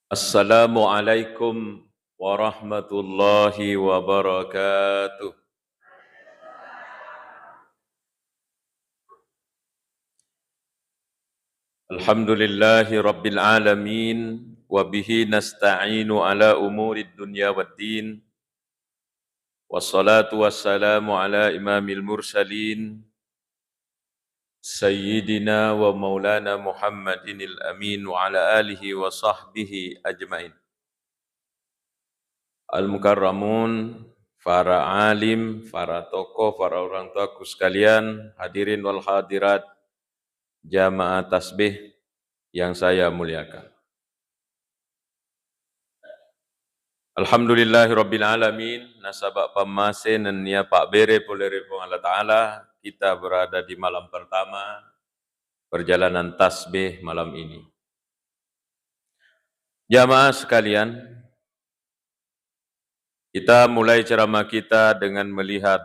Assalamualaikum warahmatullahi wabarakatuh. Alhamdulillahi rabbil alamin wa bihi nasta'inu ala umurid dunya waddin. Wassalatu wassalamu ala imamil mursalin sayyidina wa maulana Muhammadinil amin wa ala alihi wa sahbihi ajmain. Al-Mukarramun, para alim, para tokoh, para orang tuaku sekalian, hadirin wal hadirat, jamaah tasbih yang saya muliakan. Alhamdulillahirabbil alamin, nasabak pamasen nia Pak Bere polerepong Allah Ta'ala, kita berada di malam pertama perjalanan tasbih malam ini. Jamaah sekalian, kita mulai ceramah kita dengan melihat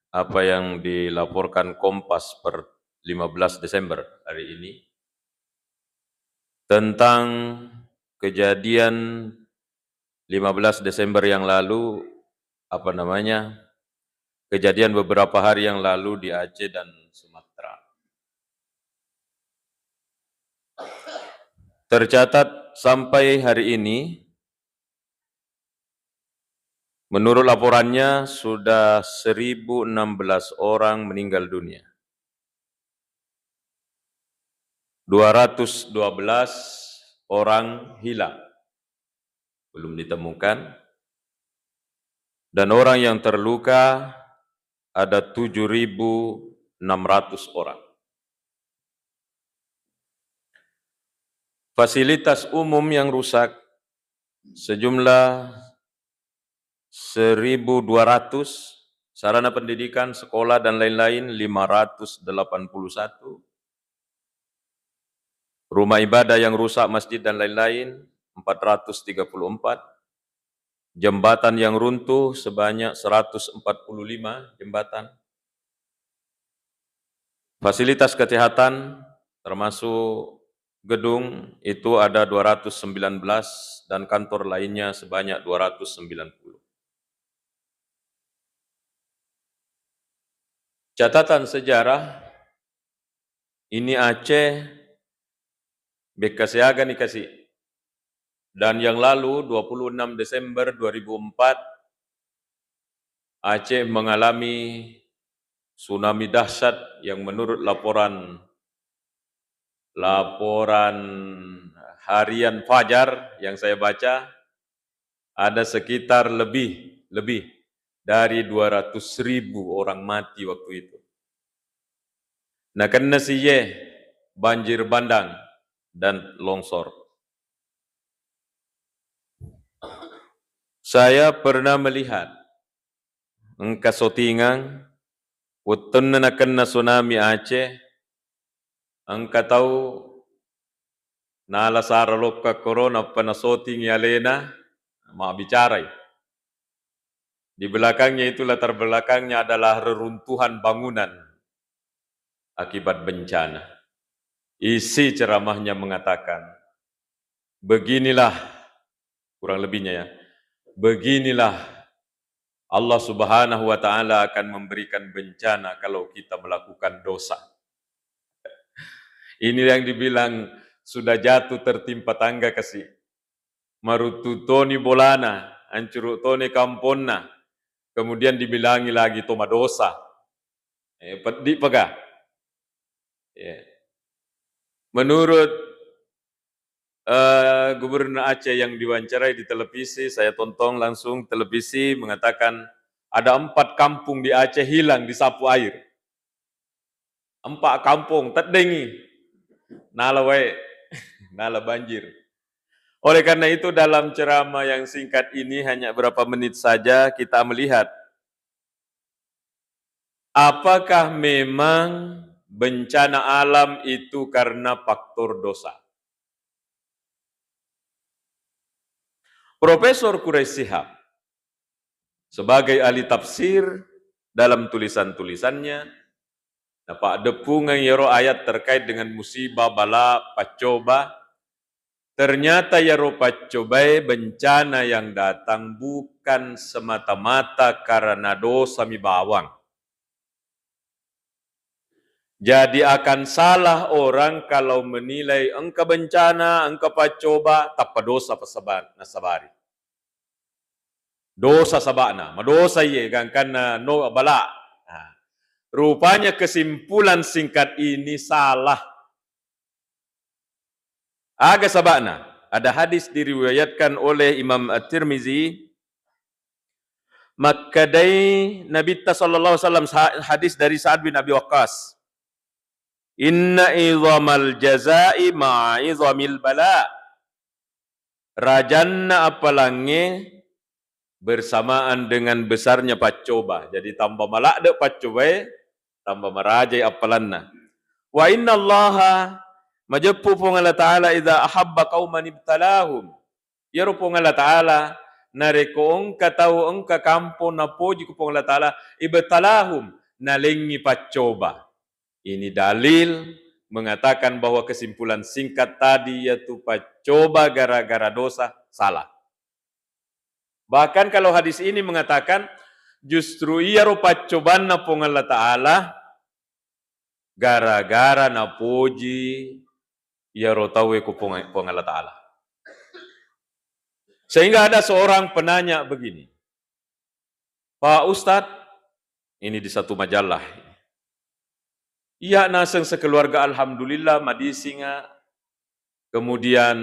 apa yang dilaporkan Kompas per 15 Desember hari ini tentang kejadian 15 Desember yang lalu, kejadian beberapa hari yang lalu di Aceh dan Sumatera. Tercatat sampai hari ini, menurut laporannya sudah 1.016 orang meninggal dunia. 212 orang hilang, belum ditemukan, dan orang yang terluka ada 7.600 orang. Fasilitas umum yang rusak sejumlah 1.200, sarana pendidikan, sekolah dan lain-lain 581, rumah ibadah yang rusak, masjid dan lain-lain 434, jembatan yang runtuh sebanyak 145 jembatan, fasilitas kesehatan termasuk gedung itu ada 219 dan kantor lainnya sebanyak 290. Catatan sejarah, ini Aceh Bekasiaga dikasih. Dan yang lalu 26 Desember 2004 Aceh mengalami tsunami dahsyat yang menurut laporan harian Fajar yang saya baca ada sekitar lebih dari 200.000 orang mati waktu itu. Nah, kena siye banjir bandang dan longsor. Saya pernah melihat engka sotingang utun na kena tsunami Aceh, engka tahu nala sara lokka corona panasoting yalena ma bicara. Di belakangnya itu, latar belakangnya adalah reruntuhan bangunan akibat bencana. Isi ceramahnya mengatakan, beginilah, kurang lebihnya ya, beginilah Allah Subhanahu wa Ta'ala akan memberikan bencana kalau kita melakukan dosa. Ini yang dibilang sudah jatuh tertimpa tangga kasih. Marututoni bolana, ancurutoni kamponna, kemudian dibilangi lagi toma dosa. Di pegah. Menurut Gubernur Aceh yang diwawancarai di televisi, saya tonton langsung televisi, mengatakan ada 4 kampung di Aceh hilang disapu air. 4 kampung terdengi, nala banjir. Oleh karena itu dalam ceramah yang singkat ini hanya berapa menit saja kita melihat apakah memang bencana alam itu karena faktor dosa. Profesor Quraish Shihab sebagai ahli tafsir dalam tulisan-tulisannya dapat depung yero ayat terkait dengan musibah, bala, pacoba, ternyata ya rupa cobai bencana yang datang bukan semata-mata karena dosa mi bawang. Jadi akan salah orang kalau menilai engkau bencana, engkau pacoba, tanpa dosa nasabari. Dosa sabana, madosa ye kan no bala. Nah, rupanya kesimpulan singkat ini salah. Aga sabana, ada hadis diriwayatkan oleh Imam At-Tirmizi. Makadai Nabi sallallahu alaihi wasallam, hadis dari Sa'ad bin Abi Waqqas. Inna idhamal jazai ma'idhamil bala. Rajanna apalange bersamaan dengan besarnya pacoba. Jadi tambah malak de pacoba, tambah merajai apalanna. Wa inna allaha majepu Allah Ta'ala idha ahabba qauman ibtalahum. Ya rupo Allah Ta'ala nareko engka tahu engka kampung na poji kupong Allah Ta'ala ibtalahum nalengi pacoba. Ini dalil mengatakan bahwa kesimpulan singkat tadi yaitu pacoba gara-gara dosa salah. Bahkan kalau hadis ini mengatakan justru ia rupa cobaan na pong Allah Ta'ala gara-gara na puji ia rotawe ku pong Allah Ta'ala. Sehingga ada seorang penanya begini, Pak Ustadz, ini di satu majalah. Iya naseng sekeluarga alhamdulillah madisinga, kemudian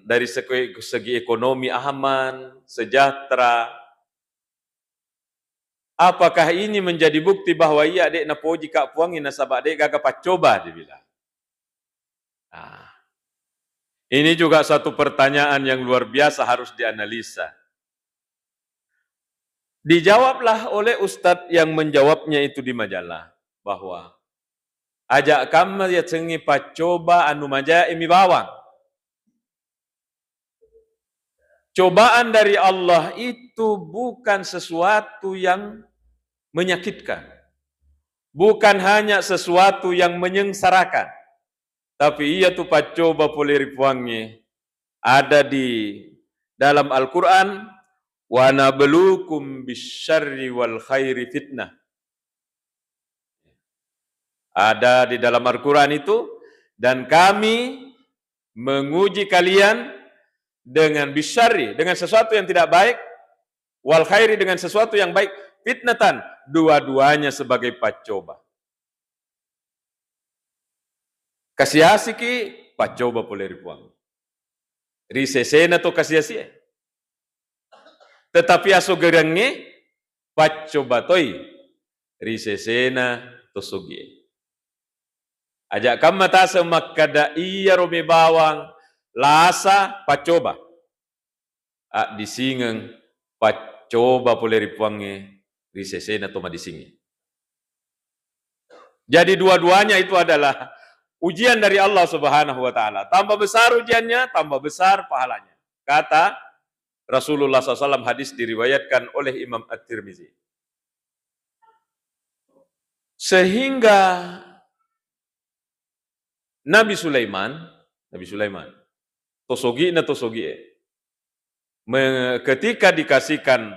dari segi ekonomi aman, sejahtera. Apakah ini menjadi bukti bahwa iya dek na poji kak puangi nasabak dek gagap pacoba dia bilang. Nah, ini juga satu pertanyaan yang luar biasa harus dianalisa. Dijawablah oleh ustadz yang menjawabnya itu di majalah bahwa ajak kamu ya cengi pacoba anu maja imi bawang. Cobaan dari Allah itu bukan sesuatu yang menyakitkan. Bukan hanya sesuatu yang menyengsarakan. Tapi ia tu pacoba poliripuangnya ada di dalam Al-Quran. Wa nabluukum bisyarri wal khairi fitnah. Ada di dalam Al-Quran itu, dan kami menguji kalian dengan bisyari, dengan sesuatu yang tidak baik, wal khairi, dengan sesuatu yang baik, fitnatan, dua-duanya sebagai pacoba. Kasiasiki, pacoba boleh ripuang. Risesena to kasiasi. Tetapi aso gerangnya, pacoba toy, risesena to sugi. Ajak kamu tasa makada iya romi bawang lasa pacoba. Disingeng pacoba boleh ripuangnya risesena to madisingi. Jadi dua-duanya itu adalah ujian dari Allah Subhanahu wa Ta'ala. Tambah besar ujiannya, tambah besar pahalanya. Kata Rasulullah SAW, hadis diriwayatkan oleh Imam At-Tirmizi. Sehingga Nabi Sulaiman, tosogi, ketika dikasihkan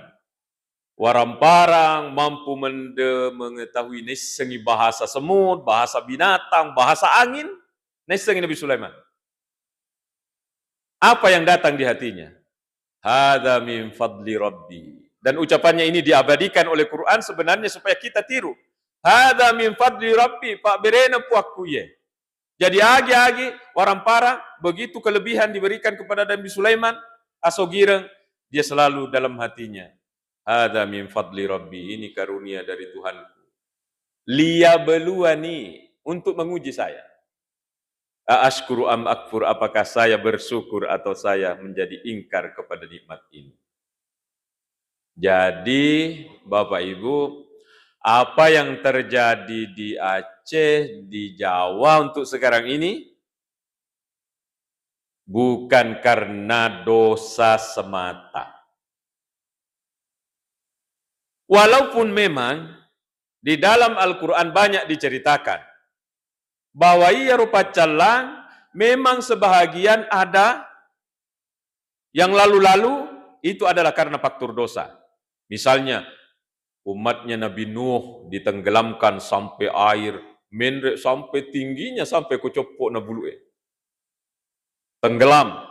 waramparang, mampu mengetahui nesengi bahasa semut, bahasa binatang, bahasa angin, nesengi Nabi Sulaiman. Apa yang datang di hatinya? Hadza min fadli rabbi. Dan ucapannya ini diabadikan oleh Quran sebenarnya supaya kita tiru. Hadza min fadli rabbi, pak berena puakku ye. Jadi agi-agi, waramparang, begitu kelebihan diberikan kepada Nabi Sulaiman, asogireng, dia selalu dalam hatinya. Hadza min fadli rabbi, ini karunia dari Tuhanku. Liyabluwani, untuk menguji saya. Aashkuru am akfur, apakah saya bersyukur atau saya menjadi ingkar kepada nikmat ini. Jadi, Bapak Ibu, apa yang terjadi di Aceh, di Jawa untuk sekarang ini, bukan karena dosa semata. Walaupun memang di dalam Al-Quran banyak diceritakan bahwa ia rupa celang, memang sebahagian ada Yang lalu-lalu itu adalah karena faktor dosa. Misalnya, umatnya Nabi Nuh ditenggelamkan sampai air menrek sampai tingginya sampai kecopok na bulu'e. Tenggelam.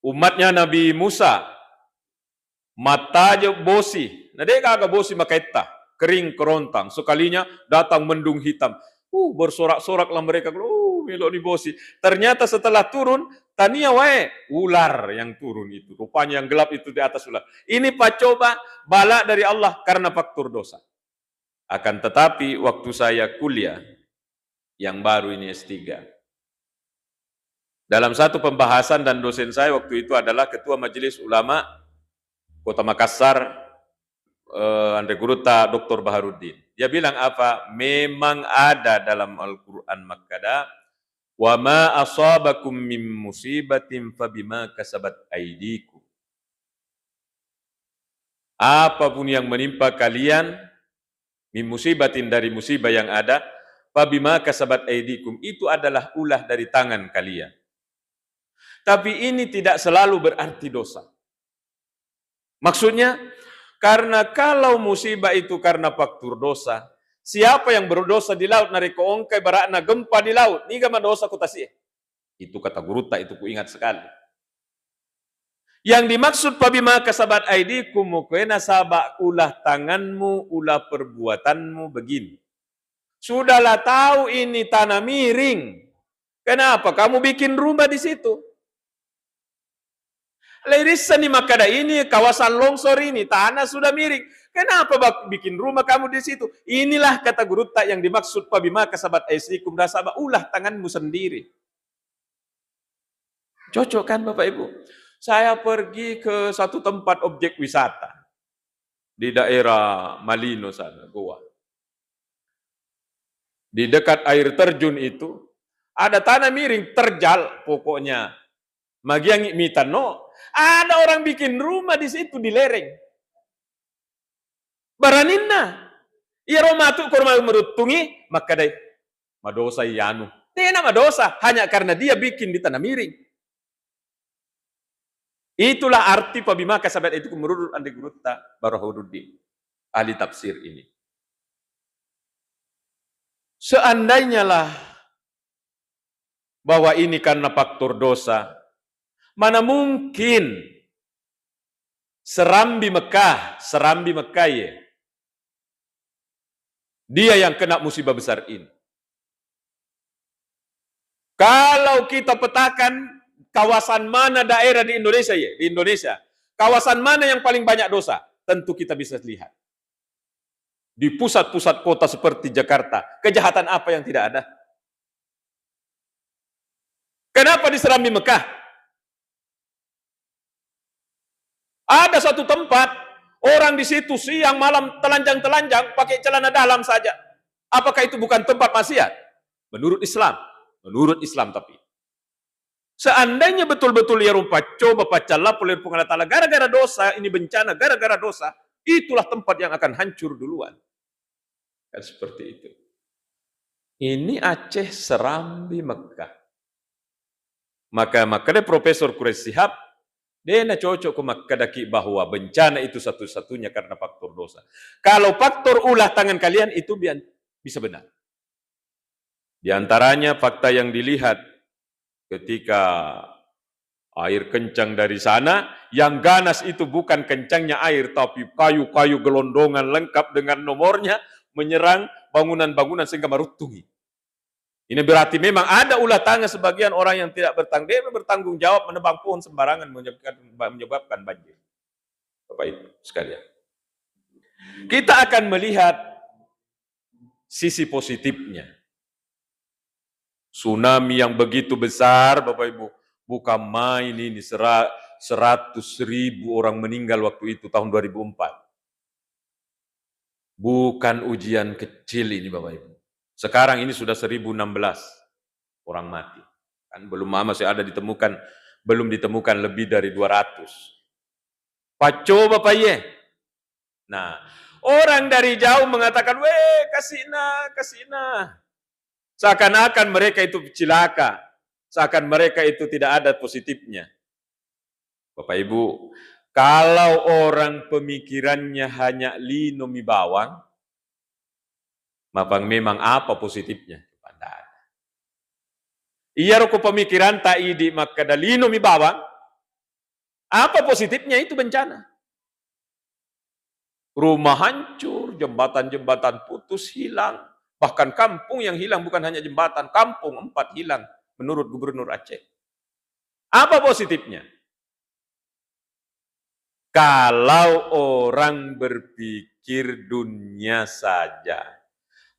Umatnya Nabi Musa mata aja bosi. Nah dia kagak bosi makaita, kering kerontang. Sekalinya datang mendung hitam. Bersorak-soraklah mereka. Melok ni bosi. Ternyata setelah turun, tania wae ular yang turun itu. Rupanya yang gelap itu di atas ular. Ini pacoba bala dari Allah karena faktor dosa. Akan tetapi waktu saya kuliah yang baru ini S3. Dalam satu pembahasan dan dosen saya waktu itu adalah Ketua Majelis Ulama Kota Makassar, Andre Guruta Dr. Baharuddin. Dia bilang apa? Memang ada dalam Al-Quran Makkada, wa ma asabakum min musibatin fabima kasabat aydikum. Apapun yang menimpa kalian, min musibatin dari musibah yang ada, fabima kasabat aydikum, itu adalah ulah dari tangan kalian. Tapi ini tidak selalu berarti dosa. Maksudnya, karena kalau musibah itu karena faktor dosa, siapa yang berdosa di laut nariko ongkai barakna gempa di laut, ni gama dosa kutasi. Itu kata Guruta, itu ku ingat sekali. Yang dimaksud pabima kasabat aidikum mukena sabak ulah tanganmu, ulah perbuatanmu begini. Sudahlah tahu ini tanah miring. Kenapa kamu bikin rumah di situ? Lirisan di Makkada ini, kawasan longsor ini, tanah sudah miring. Kenapa bikin rumah kamu di situ? Inilah kata Guruta yang dimaksud pabima kasabat aidikum dasaba ulah tanganmu sendiri. Cocok kan Bapak Ibu? Saya pergi ke satu tempat objek wisata di daerah Malino sana, Goa. Di dekat air terjun itu ada tanah miring terjal pokoknya. Magiang mitano, ada orang bikin rumah di situ di lereng. Baraninna. Iya romatu korma merutungi maka dai madosa yanu. Tidak madosa hanya karena dia bikin di tanah miring. Itulah arti pabima kasabat itu menurut Andre Guruta Baharuddin, ahli tafsir ini. Seandainya lah bahwa ini karena faktor dosa, mana mungkin Serambi Mekah ya, dia yang kena musibah besar ini. Kalau kita petakan kawasan mana daerah di Indonesia ya, di Indonesia, kawasan mana yang paling banyak dosa? Tentu kita bisa lihat. Di pusat-pusat kota seperti Jakarta, kejahatan apa yang tidak ada? Kenapa di Serambi Mekah? Ada satu tempat, orang di situ siang malam telanjang-telanjang pakai celana dalam saja. Apakah itu bukan tempat maksiat? Menurut Islam tapi. Seandainya betul-betul ya rumpa coba pacalah oleh Allah Ta'ala gara-gara dosa, ini bencana gara-gara dosa, itulah tempat yang akan hancur duluan. Kan seperti itu. Ini Aceh Serambi Mekah. Maka Profesor Quraish Shihab dia cocok ke Makkadaki bahwa bencana itu satu-satunya karena faktor dosa. Kalau faktor ulah tangan kalian itu bisa benar. Di antaranya fakta yang dilihat ketika air kencang dari sana, yang ganas itu bukan kencangnya air, tapi kayu-kayu gelondongan lengkap dengan nomornya menyerang bangunan-bangunan sehingga merutungi. Ini berarti memang ada ulah tangan sebagian orang yang tidak bertanggung jawab menebang pohon sembarangan menyebabkan banjir. Bapak Ibu sekalian. Kita akan melihat sisi positifnya. Tsunami yang begitu besar, Bapak Ibu, bukan main ini 100.000 orang meninggal waktu itu tahun 2004. Bukan ujian kecil ini Bapak Ibu. Sekarang ini sudah 1016 orang mati. Kan belum masih ada belum ditemukan lebih dari 200. Paco Bapak ye. Nah, orang dari jauh mengatakan, kasihna. Seakan-akan mereka itu cilaka. Seakan mereka itu tidak ada positifnya. Bapak Ibu, kalau orang pemikirannya hanya linomi bawang, mapang memang apa positifnya? Iya roko pemikiran tak idi maka dalinomi bawang, apa positifnya? Itu bencana. Rumah hancur, jembatan-jembatan putus, hilang. Bahkan kampung yang hilang bukan hanya jembatan, kampung 4 hilang menurut Gubernur Aceh. Apa positifnya? Kalau orang berpikir dunia saja.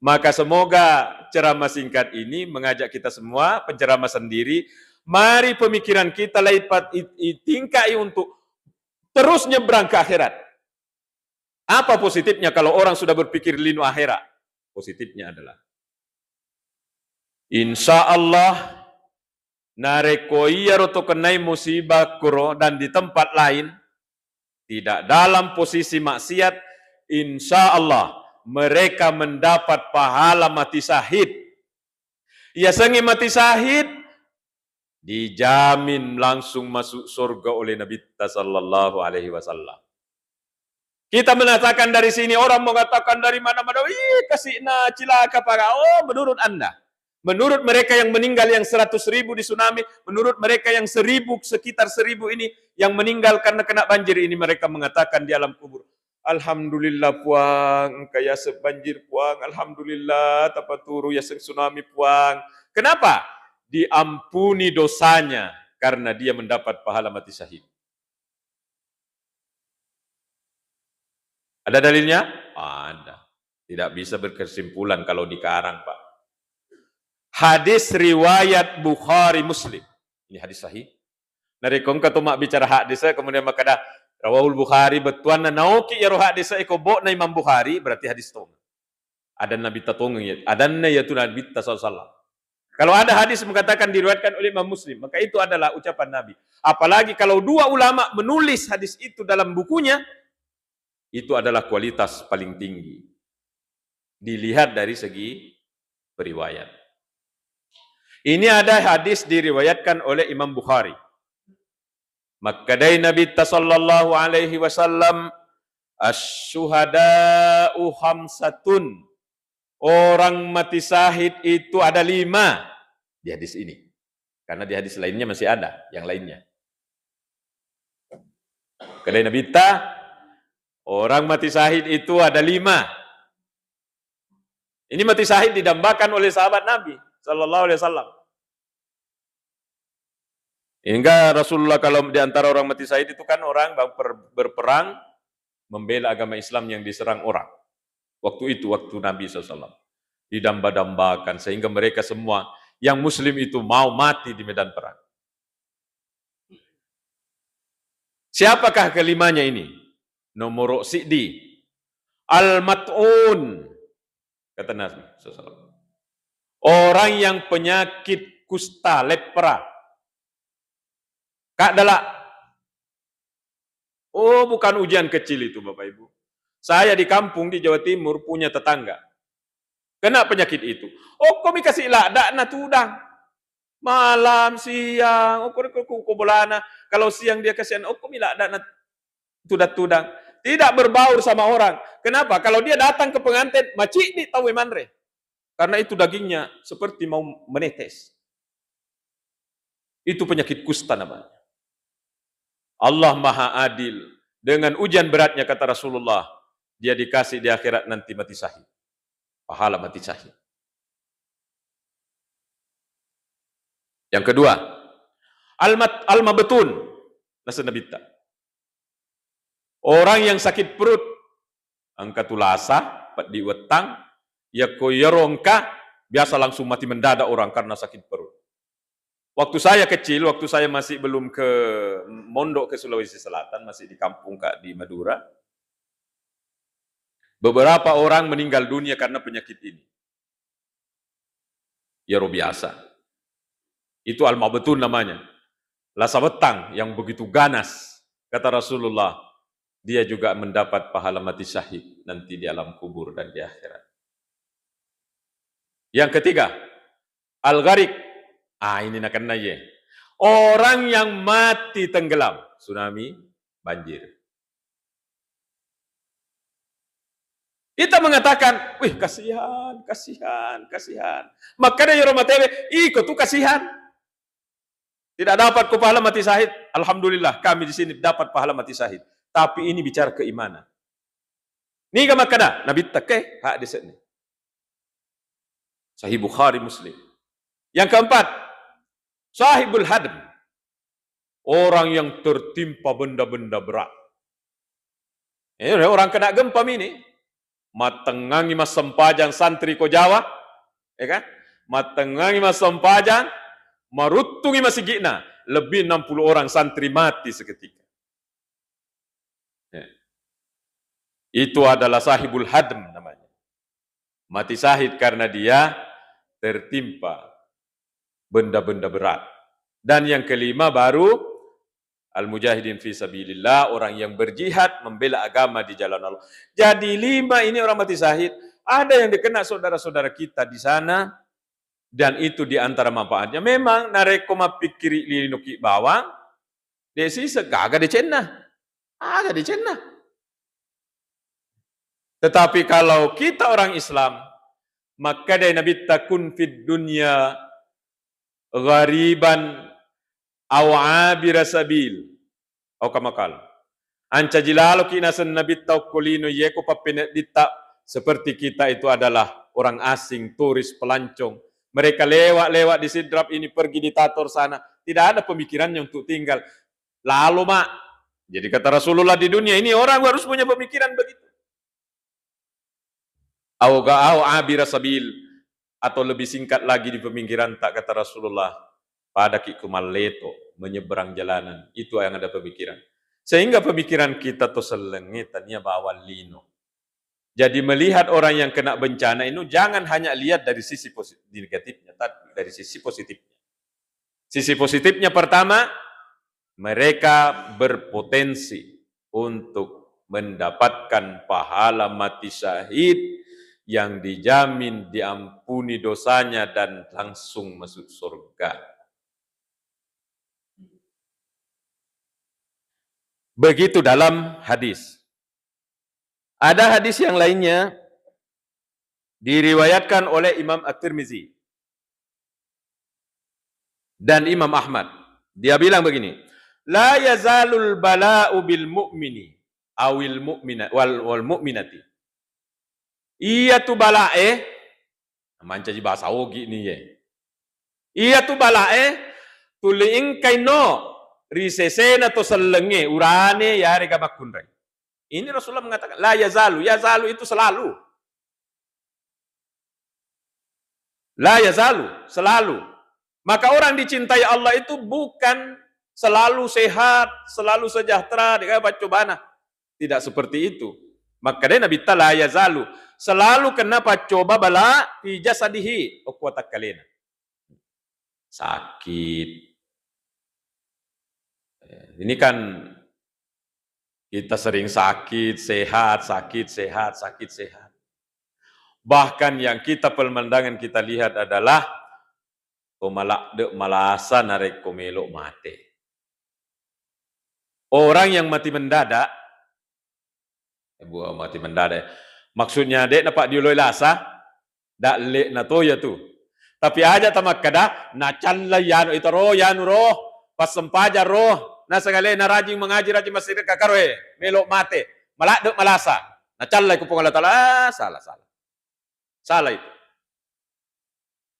Maka semoga ceramah singkat ini mengajak kita semua, penceramah sendiri, mari pemikiran kita lipat tingkai untuk terus nyebrang ke akhirat. Apa positifnya kalau orang sudah berpikir linu akhirat? Positifnya adalah insya Allah narekoia roto kenai musibah kuro dan di tempat lain tidak dalam posisi maksiat, insya Allah mereka mendapat pahala mati syahid. Ya sengi mati syahid dijamin langsung masuk surga oleh Nabi sallallahu alaihi wasallam. Kita mengatakan dari sini, orang mengatakan dari mana-mana, kasih cilaka para. Oh, menurut Anda. Menurut mereka yang meninggal yang 100.000 di tsunami, menurut mereka yang sekitar 1.000 ini yang meninggal karena kena banjir ini, mereka mengatakan di alam kubur, Alhamdulillah puang, kaya sebanjir puang, Alhamdulillah tapaturu ya tsunami puang. Kenapa? Diampuni dosanya karena dia mendapat pahala mati syahid. Ada dalilnya? Ada. Tidak bisa berkesimpulan kalau dikarang, Pak. Hadis riwayat Bukhari Muslim. Ini hadis sahih. Narikong katumak bicara hadis, kemudian makada rawahul Bukhari betuan na nauki ya roh hadis eko bo na Imam Bukhari, berarti hadis tong. Ada Nabi tatong ya, ada yaitu Nabi sallallahu. Kalau ada hadis mengatakan diriwayatkan oleh Imam Muslim, maka itu adalah ucapan Nabi. Apalagi kalau 2 ulama menulis hadis itu dalam bukunya, itu adalah kualitas paling tinggi. Dilihat dari segi periwayat. Ini ada hadis diriwayatkan oleh Imam Bukhari. Makadai Nabi sallallahu alaihi wasallam asy-syuhada'u khamsatun. Orang mati syahid itu ada 5 di hadis ini. Karena di hadis lainnya masih ada yang lainnya. Kadai Nabi orang mati syahid itu ada 5. Ini mati syahid didambakan oleh sahabat Nabi sallallahu alaihi wasallam. Hingga Rasulullah kalau di antara orang mati syahid itu kan orang berperang membela agama Islam yang diserang orang. Waktu itu, waktu Nabi SAW. Didamba-dambakan sehingga mereka semua yang muslim itu mau mati di medan perang. Siapakah kelimanya ini? Nomor Sidi. Al-Mat'un. Kata Nabi SAW. Orang yang penyakit kusta, lepra. Kak Dala. Oh, bukan ujian kecil itu Bapak Ibu. Saya di kampung di Jawa Timur punya tetangga. Kena penyakit itu. Oh, kami kasih lada na tudang. Malam, siang, oh bolana. Kalau siang dia kasihan, oh kami lada na tudang. Tidak berbaur sama orang. Kenapa? Kalau dia datang ke pengantin, macik di tahu manre. Karena itu dagingnya seperti mau menetes. Itu penyakit kusta namanya. Allah Maha Adil. Dengan ujian beratnya kata Rasulullah, dia dikasih di akhirat nanti mati syahid. Pahala mati syahid. Yang kedua, al-mabtun. Nasa nabita. Orang yang sakit perut, angkat tulasa, di wetang, ya koyorongka, biasa langsung mati mendadak orang karena sakit perut. Waktu saya kecil, waktu saya masih belum ke mondok ke Sulawesi Selatan, masih di kampung Kak di Madura, beberapa orang meninggal dunia karena penyakit ini. Ya roh biasa. Itu al-mabtun namanya. Lasa betang yang begitu ganas, kata Rasulullah, dia juga mendapat pahala mati syahid nanti di alam kubur dan di akhirat. Yang ketiga, al-gharik. Ini nak kena ye. Orang yang mati tenggelam. tsunami, banjir. Kita mengatakan, wih kasihan. Maka dari orang materi, ikut tuh kasihan. Tidak dapat ku pahala mati syahid. Alhamdulillah kami di sini dapat pahala mati syahid. Tapi ini bicara keimanan. Ni ka makana Nabi take hak di sini. Sahih Bukhari Muslim. Yang keempat, sahibul hadm. Orang yang tertimpa benda-benda berat. Orang kena gempa ini. Matengangi mas sempajang santri ko Jawa. Ya kan? Matengangi mas sempajang. Marutungi mas sigina. Lebih 60 orang santri mati seketika. Ya. Itu adalah sahibul hadm namanya. Mati syahid karena dia tertimpa benda-benda berat. Dan yang kelima baru al-mujahidin fi sabilillah, orang yang berjihad membela agama di jalan Allah. Jadi 5 ini orang mati syahid. Ada yang dikena saudara-saudara kita di sana, dan itu di antara manfaatnya. Memang nareko mapikiri linuki bawang, desi segaga di cenah. Agak di cenah. Tetapi kalau kita orang Islam, maka dari Nabi takun fid dunya ghariban aw abira sabil. Atau kamakal. Anca jilalo kinasan Nabi taukulino yeko papenedita, seperti kita itu adalah orang asing, turis, pelancong. Mereka lewat-lewat di sidrap ini, pergi di tator sana. Tidak ada pemikirannya untuk tinggal. Lalu mak, jadi kata Rasulullah di dunia ini orang harus punya pemikiran begitu. Au abira sabil, atau lebih singkat lagi di pemikiran tak kata Rasulullah, pada kikumaleto, menyeberang jalanan. Itu yang ada pemikiran. Sehingga pemikiran kita tuh selengitannya bawa lino. Jadi melihat orang yang kena bencana itu jangan hanya lihat dari sisi negatifnya, tapi dari sisi positifnya. Sisi positifnya pertama, mereka berpotensi untuk mendapatkan pahala mati syahid yang dijamin diampuni dosanya dan langsung masuk surga. Begitu dalam hadis. Ada hadis yang lainnya diriwayatkan oleh Imam At-Tirmizi dan Imam Ahmad. Dia bilang begini, la yazalul bala'u bil mu'mini awil mu'mina wal mu'minati. Iya tu bala'e, manca ji bahasa ogi ni ye. Iya tu bala'e, tuliing kaino risesena to selenge urane ya rega makunrai. Ini Rasulullah mengatakan, la yazalu itu selalu. La yazalu, selalu. Maka orang dicintai Allah itu bukan selalu sehat, selalu sejahtera, dikaya bacobana. Tidak seperti itu. Maka dia Nabi la yazalu, selalu kena pacoba bala fi jasadihi, okuatak kalena. Sakit. Ini kan kita sering sakit, sehat. Bahkan yang kita pemandangan kita lihat adalah komalak de malasa narek komelo mate. Orang yang mati mendadak, maksudnya dek dapat diuloi lasa, dak lek na toya tu. Tapi aja tamak kada, na challa yano itaro yano roh, pas sempaja roh. Na segala na rajing mengaji masjid kakarwe melok mate malak dek malasa na callai ku Allah taala salah itu.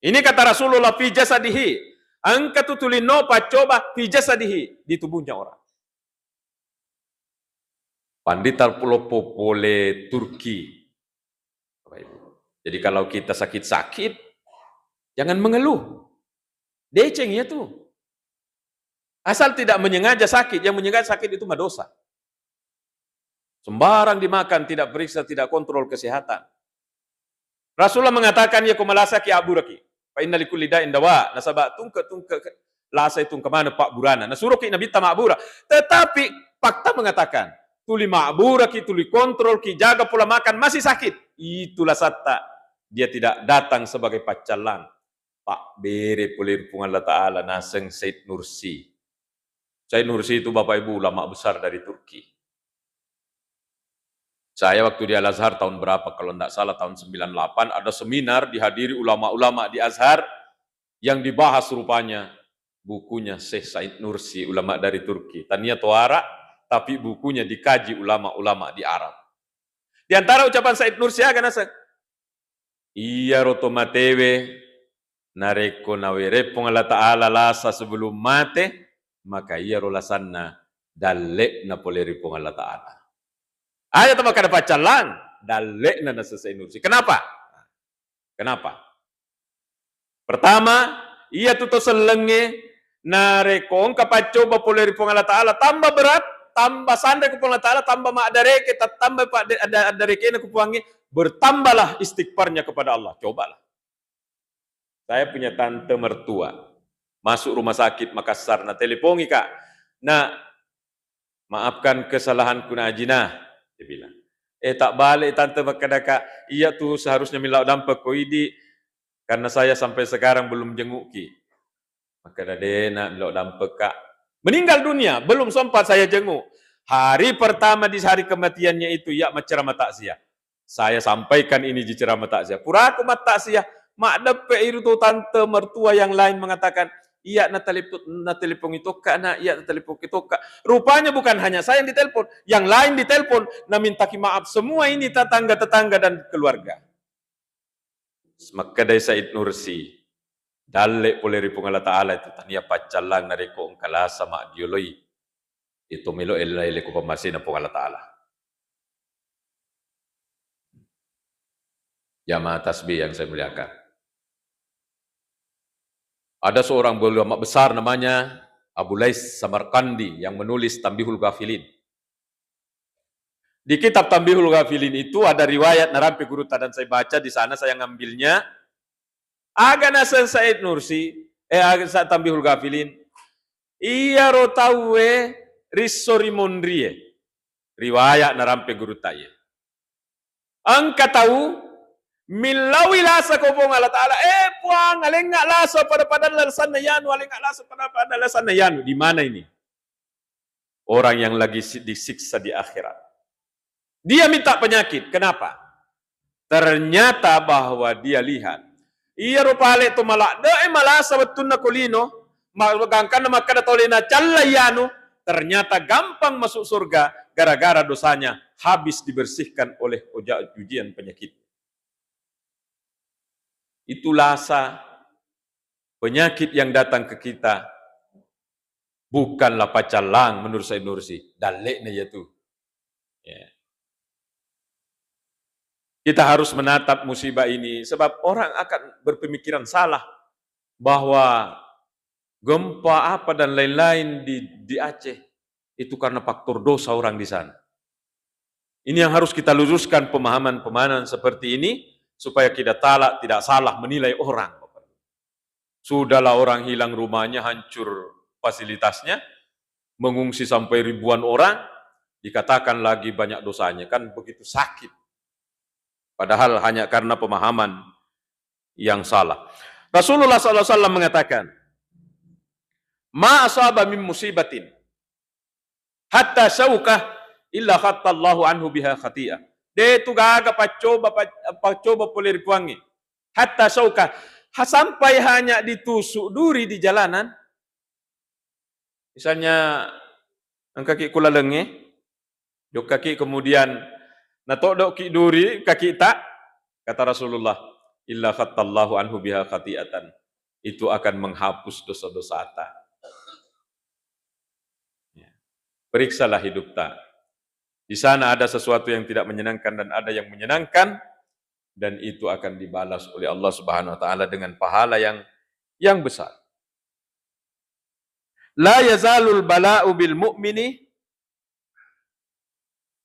Ini kata Rasulullah fi jasadihi, angka tutulino pacoba fi jasadihi, di tubuhnya orang. Panditar pulau popole Turki. Jadi kalau kita sakit-sakit jangan mengeluh, deceng ya tuh. Asal tidak menyengaja sakit, yang menyengaja sakit itu mah dosa. Sembarang dimakan, tidak periksa, tidak kontrol kesehatan. Rasulullah mengatakan, ya kumalasa ki aburaki. Fa inna likulli da'in dawa. Nasaba tungke lasa itu kemana pak burana. Nasuruh ki nabi ma'bura. Tetapi fakta mengatakan, tuli ma'buraki, tuli kontrol ki, jaga pola makan, masih sakit. Itulah satta. Dia tidak datang sebagai pacalang. Pak bere pulir pungan Allah Ta'ala naseng Said Nursi. Said Nursi itu Bapak Ibu ulama besar dari Turki. Saya waktu di Al-Azhar tahun berapa, kalau tidak salah tahun 98, ada seminar dihadiri ulama-ulama di Azhar yang dibahas rupanya bukunya Syekh Said Nursi, ulama dari Turki. Tania Toara, tapi bukunya dikaji ulama-ulama di Arab. Di antara ucapan Said Nursi akan asal, iya roto matewe, nareko nawere Allah Ta'ala lasa sebelum mate, maka iya rolasanna dalek na poleri Allah Ta'ala. Ayat apa kada pacalang, dalek na Said Nursi. Kenapa? Kenapa? Pertama, ia tuto selenge narekong kapacoba poleri Allah Ta'ala tambah berat, tambah sandai ku Allah Ta'ala, tambah ma'adareke, tambah adareke na kupuangi, bertambahlah istighfarnya kepada Allah. Cobalah. Saya punya tante mertua, masuk rumah sakit Makassar, na telepongi kak, nah maafkan kesalahanku na ajinah, dia bilang. Tak balik tante makadaka, iya tuh seharusnya milau dampak koidi, karena saya sampai sekarang belum jenguki. Maka dadena milau dampak kak. Meninggal dunia, belum sempat saya jenguk. Hari pertama di hari kematiannya itu, ya ceramah takziah. Saya sampaikan ini di ceramah takziah. Pura aku mat takziah. Mak depe itu tante mertua yang lain mengatakan, iya na telepon itu kak, na iya na telepon itu kak. Rupanya bukan hanya saya yang ditelepon, yang lain ditelepon, na minta maaf semua ini tetangga-tetangga dan keluarga. Maka dari Said Nursi, dalek poleri Allah Ta'ala itu tania pacalang nareko ongkala sama dioloi. Itu milo elai ko pamasin na Allah Ta'ala. Jamaah tasbih yang saya muliakan. Ada seorang ulama besar namanya Abu Lais Samarkandi yang menulis Tambihul Ghafilin. Di kitab Tambihul Ghafilin itu ada riwayat narampi guru dan saya baca di sana, saya ngambilnya. Agak nasa Said Nursi, agak Tambihul Ghafilin. Iya rotawe risori mondrie. Riwayat narampi guru taye. Angka tahu milawi lasa ko pong Allah Ta'ala, puang, alengak lasa pada lasan na yanu, alengak lasa pada lasan na yanu. Di mana ini? Orang yang lagi disiksa di akhirat. Dia minta penyakit, kenapa? Ternyata bahwa dia lihat, iya rupale to malak, malasa betul na kulino, magangkan na makada tolina calayanu, ternyata gampang masuk surga, gara-gara dosanya habis dibersihkan oleh ujian penyakit. Itulah penyakit yang datang ke kita bukanlah pacalang menurut Said Nursi, daleknya yaitu. Ya. Kita harus menatap musibah ini sebab orang akan berpemikiran salah bahwa gempa apa dan lain-lain di Aceh itu karena faktor dosa orang di sana. Ini yang harus kita luruskan pemahaman-pemahaman seperti ini supaya kita tidak salah menilai orang. Sudahlah orang hilang rumahnya, hancur fasilitasnya, mengungsi sampai ribuan orang, dikatakan lagi banyak dosanya, kan begitu sakit. Padahal hanya karena pemahaman yang salah. Rasulullah SAW mengatakan, ma asaba min musibatin, hatta syawkah illa khattallahu anhu biha khati'ah. Dia itu gaga pacoba polir puangi. Hatta syawkah, sampai hanya ditusuk duri di jalanan. Misalnya, ang kaki kula lengi, jok kaki kemudian natodok ki duri kaki tak, kata Rasulullah, illa khattallahu anhu biha khati'atan. Itu akan menghapus dosa-dosa tak. Ya. Periksalah hidup tak. Di sana ada sesuatu yang tidak menyenangkan dan ada yang menyenangkan, dan itu akan dibalas oleh Allah Subhanahu wa taala dengan pahala yang besar. La yazalul bala'u bil mu'mini,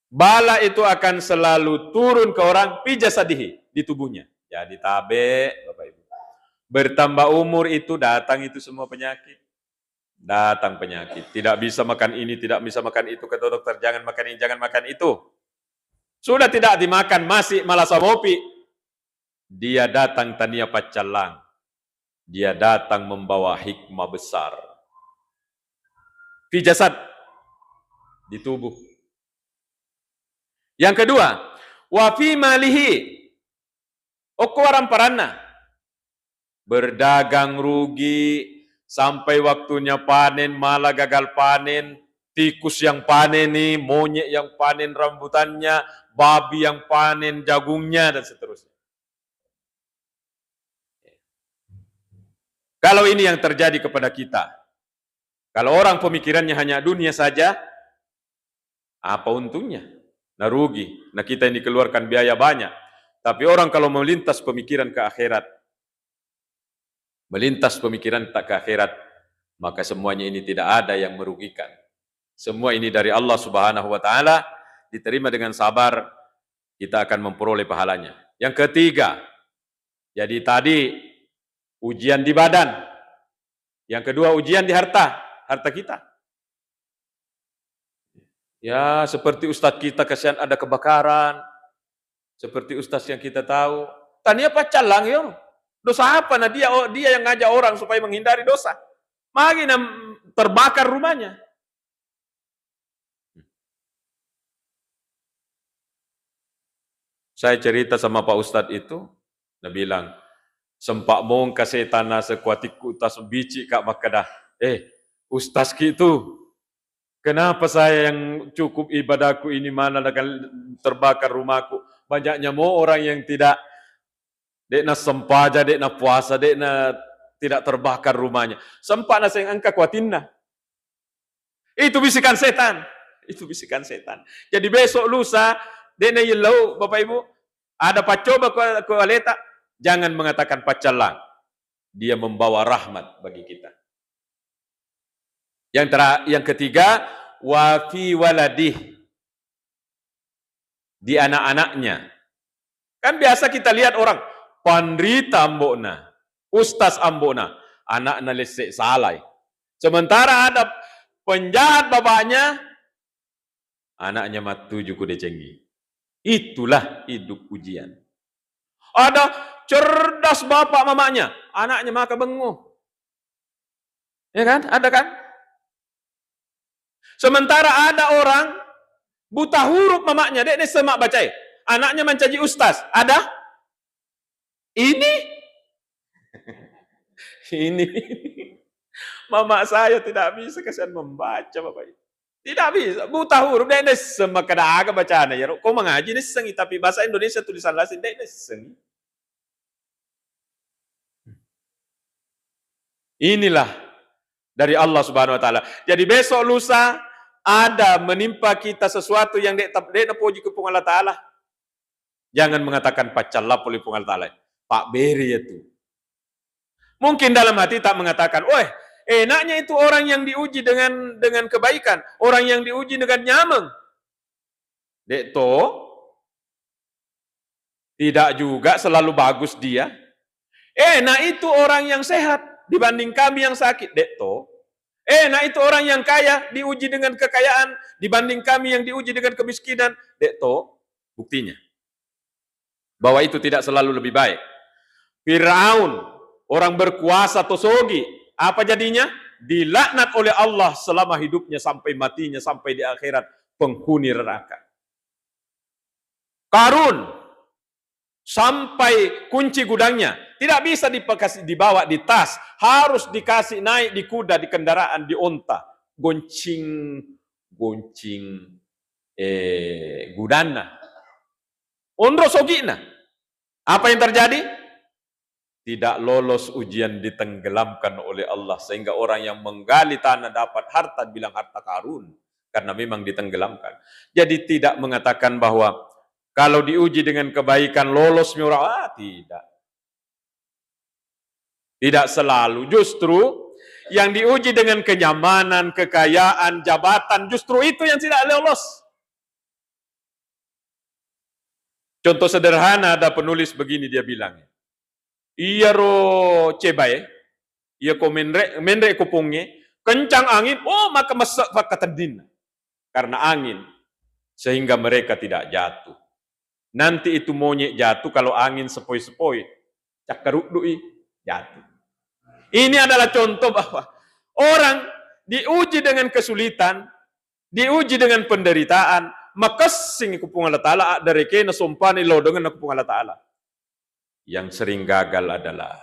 bala itu akan selalu turun ke orang pijasadihi, di tubuhnya. Jadi tabe, Bapak Ibu. Bertambah umur itu datang itu semua penyakit. Datang penyakit. Tidak bisa makan ini, tidak bisa makan itu. Kata dokter, jangan makan ini, jangan makan itu. Sudah tidak dimakan, masih malah samopi. Dia datang tania pacalang. Dia datang membawa hikmah besar. fi jasad, di tubuh. Yang kedua, wa fi malihi, okwaran paranna, berdagang rugi sampai waktunya panen malah gagal panen, tikus yang panen nih, monyet yang panen rambutannya, babi yang panen jagungnya, dan seterusnya. Kalau ini yang terjadi kepada kita, kalau orang pemikirannya hanya dunia saja, apa untungnya? Nah rugi, nah kita ini keluarkan biaya banyak. Tapi orang kalau melintas pemikiran ke akhirat, melintas pemikiran tak ke akhirat, maka semuanya ini tidak ada yang merugikan. Semua ini dari Allah Subhanahu wa Ta'ala, diterima dengan sabar, kita akan memperoleh pahalanya. Yang ketiga, jadi tadi ujian di badan, yang kedua ujian di harta kita. Ya, seperti ustadz kita kasihan ada kebakaran, seperti ustadz yang kita tahu, tanya pacalang yo, dosa apa? Nah dia yang ngajak orang supaya menghindari dosa, makanya terbakar rumahnya. Saya cerita sama Pak Ustadz itu, dia bilang, sempak mong kasih tanah sekuatiku tas bici kak makadah. Ustaz gitu, kenapa saya yang cukup ibadahku ini mana akan terbakar rumahku? Banyaknya mau orang yang tidak dekna sempaja, dekna puasa, dekna tidak terbakar rumahnya. Sempat nasi yang angka kuatinna. Itu bisikan setan. Itu bisikan setan. Jadi besok lusa, dekna yelau, Bapak Ibu, ada pacoba ke aleta, jangan mengatakan pacalang. Dia membawa rahmat bagi kita. Yang ketiga, wa fi waladih, di anak-anaknya. Kan biasa kita lihat orang, pandrita ambona, ustaz ambona, anaknya lesek salai. Sementara ada penjahat bapaknya, anaknya matuju kude cenggi. Itulah hidup ujian. Ada cerdas bapak mamanya, anaknya maka benguh. Ya kan? Ada kan? Sementara ada orang buta huruf mamanya, dia semak baca. Anaknya mencaci ustaz. Ada? Ini mama saya tidak bisa kasihan membaca Bapak. Tidak bisa, buta huruf dia semak kada bacaan ya. Kau mengaji ini sengi, tapi bahasa Indonesia tulisan Latin dia sengi. Inilah dari Allah Subhanahu wa Ta'ala. Jadi besok lusa ada menimpa kita sesuatu yang dia puji ke Allah Ta'ala. Jangan mengatakan pacallah pulih Allah Ta'ala. Pak Beri itu. Mungkin dalam hati tak mengatakan, enaknya itu orang yang diuji dengan kebaikan, orang yang diuji dengan nyameng. Dek to, tidak juga selalu bagus dia. Nah itu orang yang sehat dibanding kami yang sakit. Dek to, nah itu orang yang kaya diuji dengan kekayaan dibanding kami yang diuji dengan kemiskinan. Dek to, buktinya bahwa itu tidak selalu lebih baik. Firaun, orang berkuasa tosogi, apa jadinya? Dilaknat oleh Allah selama hidupnya sampai matinya, sampai di akhirat penghuni neraka. Karun, sampai kunci gudangnya tidak bisa dibawa di tas, harus dikasih naik di kuda, di kendaraan, di onta, goncing gudana. Ondro sogina. Apa yang terjadi? Tidak lolos ujian, ditenggelamkan oleh Allah, sehingga orang yang menggali tanah dapat harta bilang harta karun, karena memang ditenggelamkan. Jadi tidak mengatakan bahwa kalau diuji dengan kebaikan lolos murah, tidak. Tidak selalu. Justru yang diuji dengan kenyamanan, kekayaan, jabatan, justru itu yang tidak lolos. Contoh sederhana, ada penulis begini dia bilang. Iya ro cebai, iya ko menre kupungnya, kencang angin, maka masak fakatadin. Karena angin, sehingga mereka tidak jatuh. Nanti itu monyet jatuh kalau angin sepoi-sepoi, cakaruk dui jatuh. Ini adalah contoh bahwa orang diuji dengan kesulitan, diuji dengan penderitaan, maka sing kupung Allah Ta'ala dari kena sumpani lo dengan kupung Allah Ta'ala. Yang sering gagal adalah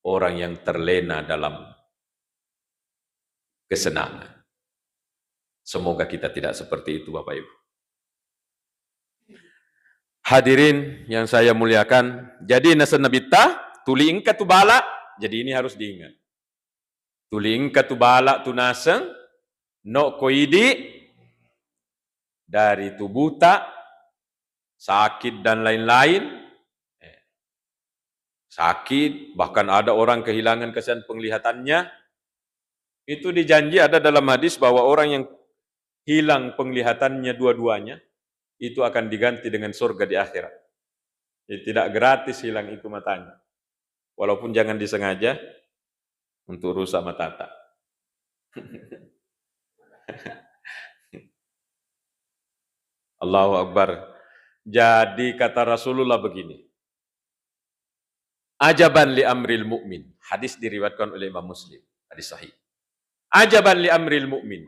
orang yang terlena dalam kesenangan. Semoga kita tidak seperti itu, Bapak Ibu. Hadirin yang saya muliakan, jadi nasa nabita, tuli ingka tu bala, jadi ini harus diingat. Tuli ingka tu bala tu naseng, no koidi, dari tu buta, sakit dan lain-lain, sakit, bahkan ada orang kehilangan kesan penglihatannya, itu dijanji ada dalam hadis bahwa orang yang hilang penglihatannya dua-duanya, itu akan diganti dengan surga di akhirat. Jadi tidak gratis hilang itu matanya. Walaupun jangan disengaja untuk rusak mata. Allahu Akbar. Jadi kata Rasulullah begini. Ajaban li amril mu'min. Hadis diriwayatkan oleh Imam Muslim. Hadis sahih. Ajaban li amril mu'min.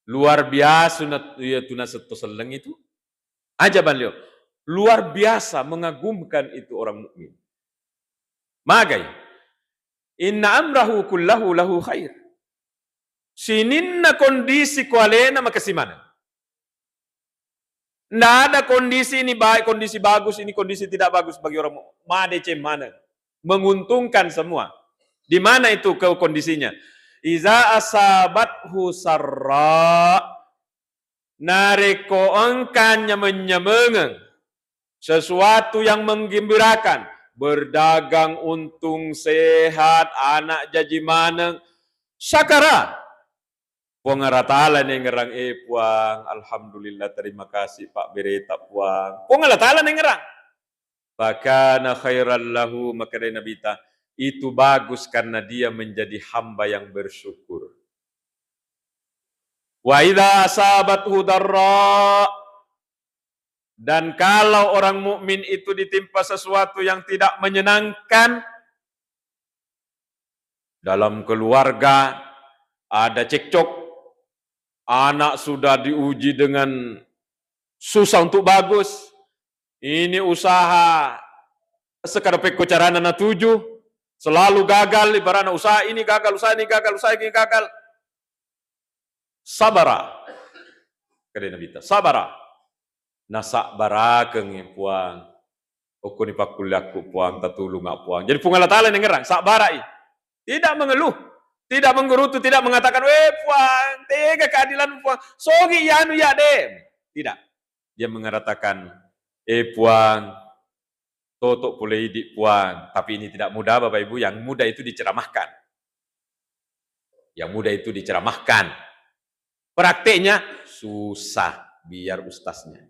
Luar biasa tuna setu seleng itu. Ajaban lihat. Luar biasa mengagumkan itu orang mukmin. Magai. Inna amrahu kullahu lahu khair. Sininna kondisi kualena makasimana. Nggak ada kondisi ini baik, kondisi bagus, ini kondisi tidak bagus bagi orang made mana. Menguntungkan semua. Di mana itu kondisinya? Iza asabathu sarra nareko engkanya menyemengeng sesuatu yang menggembirakan, berdagang untung sehat, anak jadi maneng, syakara pengaratala nih ngerang puang, alhamdulillah terima kasih Pak Bereta puang, pengaratala nih ngerang, bakana khairan lahu maka dari nabita itu bagus karena dia menjadi hamba yang bersyukur. Wa idza asabathu darra, dan kalau orang mukmin itu ditimpa sesuatu yang tidak menyenangkan, dalam keluarga ada cekcok, anak sudah diuji dengan susah untuk bagus, ini usaha sekarang pekocarana na tujuh, selalu gagal, ibaratnya usaha ini gagal, usaha ini gagal, usaha ini gagal. Sabara. Kada Nabi ta, sabara. Nasa barakeng puang. Oku ni pakuliaku puang, tatulung ngak puang. Jadi pungalatala yang ngerang, sabarai. Tidak mengeluh, tidak menggerutu, tidak mengatakan, puang, tega keadilan puang, sogi yanu ya dem. Tidak. Dia mengatakan, puang, totok boleh hidup puang, tapi ini tidak mudah Bapak Ibu, yang mudah itu diceramahkan. Yang mudah itu diceramahkan. Prakteknya susah, biar ustaznya.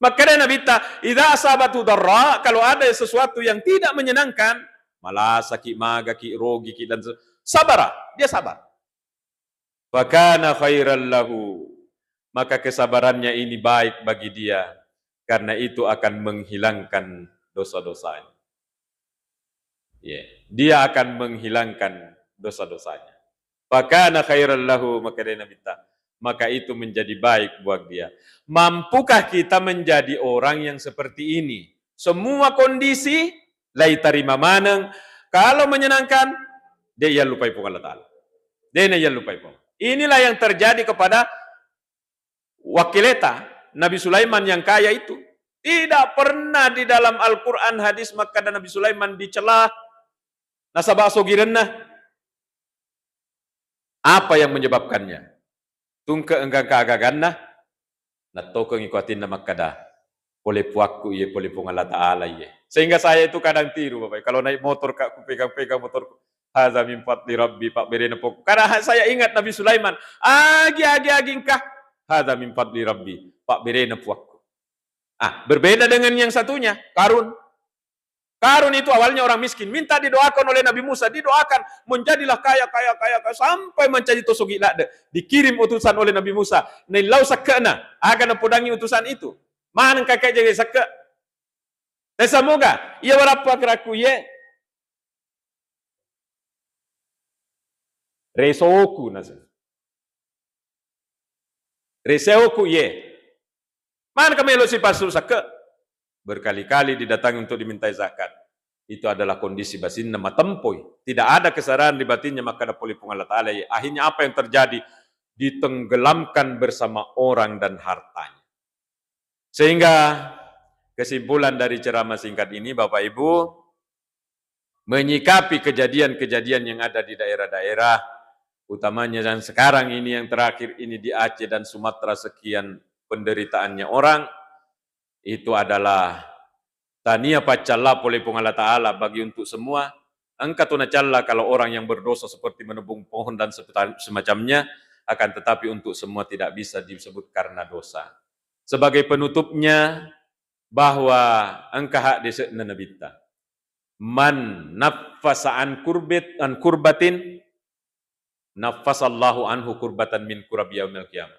Maka Nabi ta, idza asabatu darra, kalau ada sesuatu yang tidak menyenangkan, malah sakit maga, ki rogi, ki dan sabara, dia sabar. Fakana khairan lahu, maka kesabarannya ini baik bagi dia. Karena itu akan menghilangkan dosa-dosanya. Dia akan menghilangkan dosa-dosanya. Fakana khairan lahu, maka dia Nabi ta, maka itu menjadi baik buat dia. Mampukah kita menjadi orang yang seperti ini? Semua kondisi, lai tarima maneng, kalau menyenangkan, dia lupai pun Allah Ta'ala. Dia lupai pun. Inilah yang terjadi kepada wakileta, Nabi Sulaiman yang kaya itu. Tidak pernah di dalam Al-Quran hadis maka Nabi Sulaiman dicela nasabah sogirenna. Apa yang menyebabkannya? Tungke enggang keagaganna, natokeng ikuatin na makada. Boleh puakku ye, boleh Allah Ta'ala ye. Sehingga saya itu kadang tiru Bapak. Kalau naik motor aku pegang-pegang motorku. Hadza min fadli rabbi Pak Berena pokok. Karena saya ingat Nabi Sulaiman. Agi engkah. Hadza min fadli rabbi Pak Berena puakku. Berbeda dengan yang satunya, Karun. Karun itu awalnya orang miskin, minta didoakan oleh Nabi Musa, didoakan menjadilah kaya sampai menjadi tosogi lade. Dikirim utusan oleh Nabi Musa, nilau sakana akan podangi utusan itu. Mana kakek jadi sakka? Dan semoga ia berapa keraku ye. Resoku nasa. Resoku ye. Mana kami lo si pasu sake? Berkali-kali didatangi untuk dimintai zakat. Itu adalah kondisi batin nama tempoi. Tidak ada kesadaran di batinnya, maka ada pulih Allah Ta'ala. Akhirnya apa yang terjadi? Ditenggelamkan bersama orang dan hartanya. Sehingga kesimpulan dari ceramah singkat ini, Bapak Ibu, menyikapi kejadian-kejadian yang ada di daerah-daerah, utamanya dan sekarang ini yang terakhir ini di Aceh dan Sumatera, sekian penderitaannya orang, itu adalah tania pacalla oleh Allah Ta'ala bagi untuk semua. Angkat tunacalla kalau orang yang berdosa seperti menebung pohon dan semacamnya, akan tetapi untuk semua tidak bisa disebut karena dosa. Sebagai penutupnya, bahwa angka hak desekna nabita. Man nafasa an kurbatin, nafasallahu anhu kurbatan min kurabi yaumil qiyamah.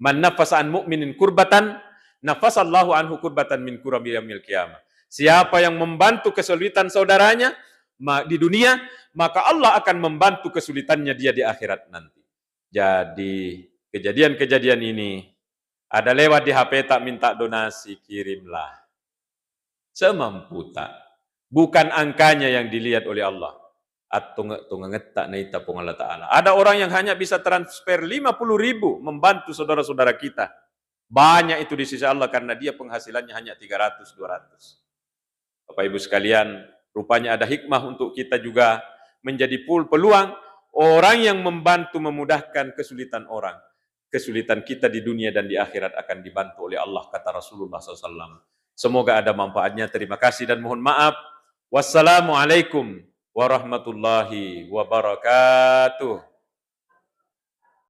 Man nafasa an mu'minin kurbatan, nafasallahu anhu kurbatan min kurabi yaumil qiyamah. Siapa yang membantu kesulitan saudaranya di dunia, maka Allah akan membantu kesulitannya dia di akhirat nanti. Jadi kejadian-kejadian ini ada lewat di HP tak minta donasi, kirimlah semampu tak. Bukan angkanya yang dilihat oleh Allah. Ada orang yang hanya bisa transfer 50.000 membantu saudara-saudara kita. Banyak itu di sisi Allah karena dia penghasilannya hanya 300-200. Bapak Ibu sekalian, rupanya ada hikmah untuk kita juga menjadi peluang orang yang membantu memudahkan kesulitan orang. Kesulitan kita di dunia dan di akhirat akan dibantu oleh Allah, kata Rasulullah SAW. Semoga ada manfaatnya. Terima kasih dan mohon maaf. Wassalamualaikum warahmatullahi wabarakatuh.